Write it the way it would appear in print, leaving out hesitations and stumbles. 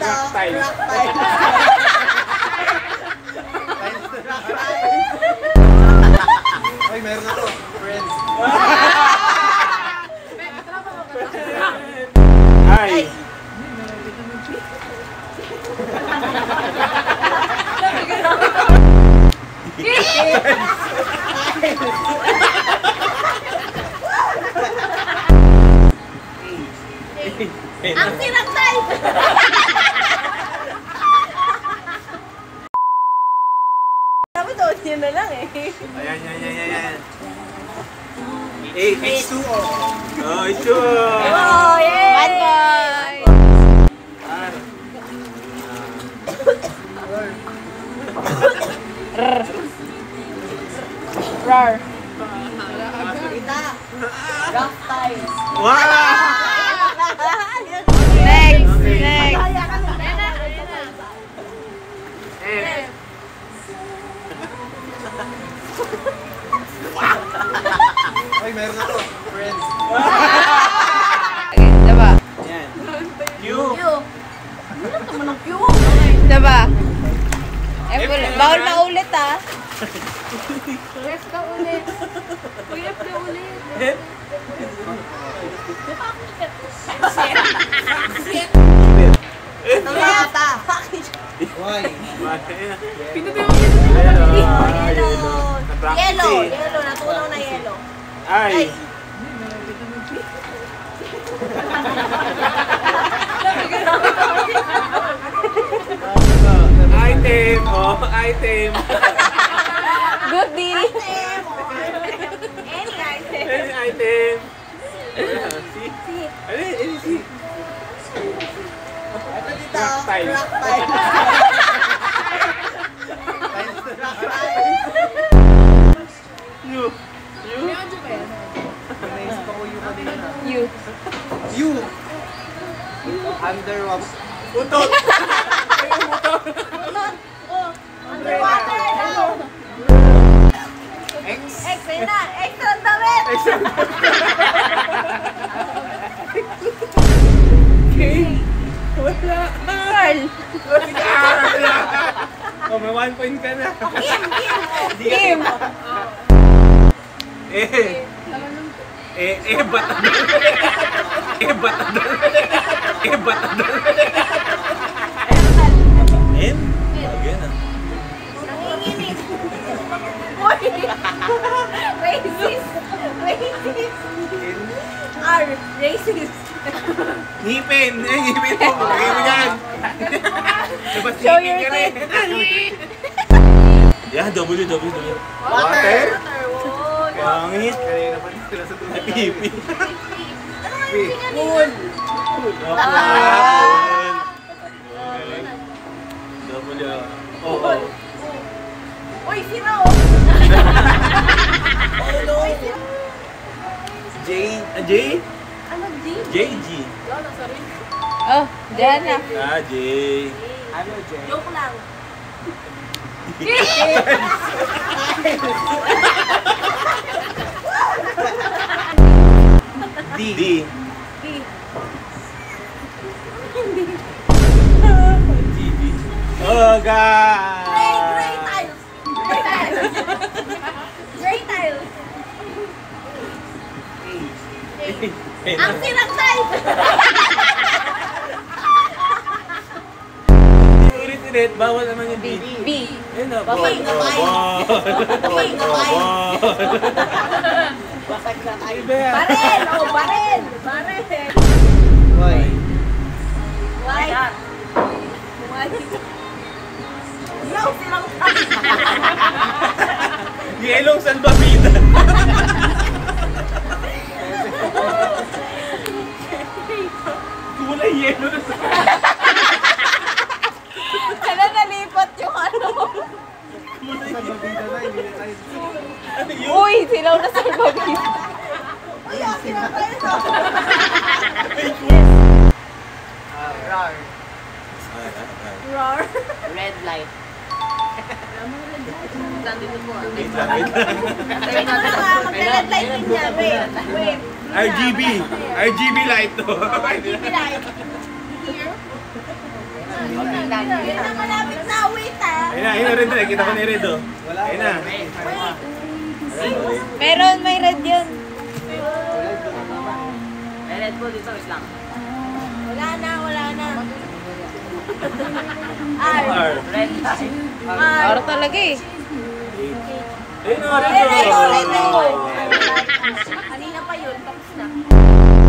Rock style. Ay, meron ako. Friends. Ay. Ang sirang type! Sabi to, yun na lang eh. Ayan. H2O. Oh, H2O. Oh, yay! Bad boy! Rar. Kita. Rock ties. Wow! Next! Ay, meron ako. Friends. Diba? Ayan. Q. Ano naman ang Q? Diba? Bawal na ulit ah. Yes ka ulit. Uyap na ulit. Ata. Why? Yellow. Natunaw na yellow. Ay. Item. Oh, item. Good deal. Any item. See? Any see? Rock style. You. Naisip ako yung kanina. You. Underwater. Utot. Underwater daw. X. Ayun na. Extra damit. Wala. Carl. Oh, may 1 point ka na. Kim. Batador. M? Again ah. Nanginginig. Uy. Racist. R. Racist. Ngipin mo. Lagay mo yan. Dapat Show ngipin your ka rin. Yeah, W. Water. Pangit. Kanina pa sila sa tulad. Pipi. Pool. W. Oo. Uy, sino? Uy, sino? J? Ano, G? JG. Oh, dyan na. J. Ano, Jen? Joke lang. D. GB. Oh, God! Gray tiles. Ang sirang type. Ulit, bawal naman yung B. B. Ayun na, Bakit? Basag na tayo. Baril. Why? Why? Yaw, sirang type. Yelong salbabida. Kulay yelo na sa... Kaya nalipat yung ano. Sa babida na, hindi na tayo. Ano yun? Uy, silaw na sa babida. Uy, sirang type. Rar. Roar. Red light. Wait lang. Wait na nga, magka-red light din niya. Wait. RGB light to. RGB light. Yan na, malapit na. Wait ah. Ayun na, red na. Kita ko ni red oh. Wala. Ayun na. Meron, may red yun. May red po dito, wait lang. Wala na, wala na. R. Red light. Aro talaga eh. Ayun na, red Red, red, oh. red, red.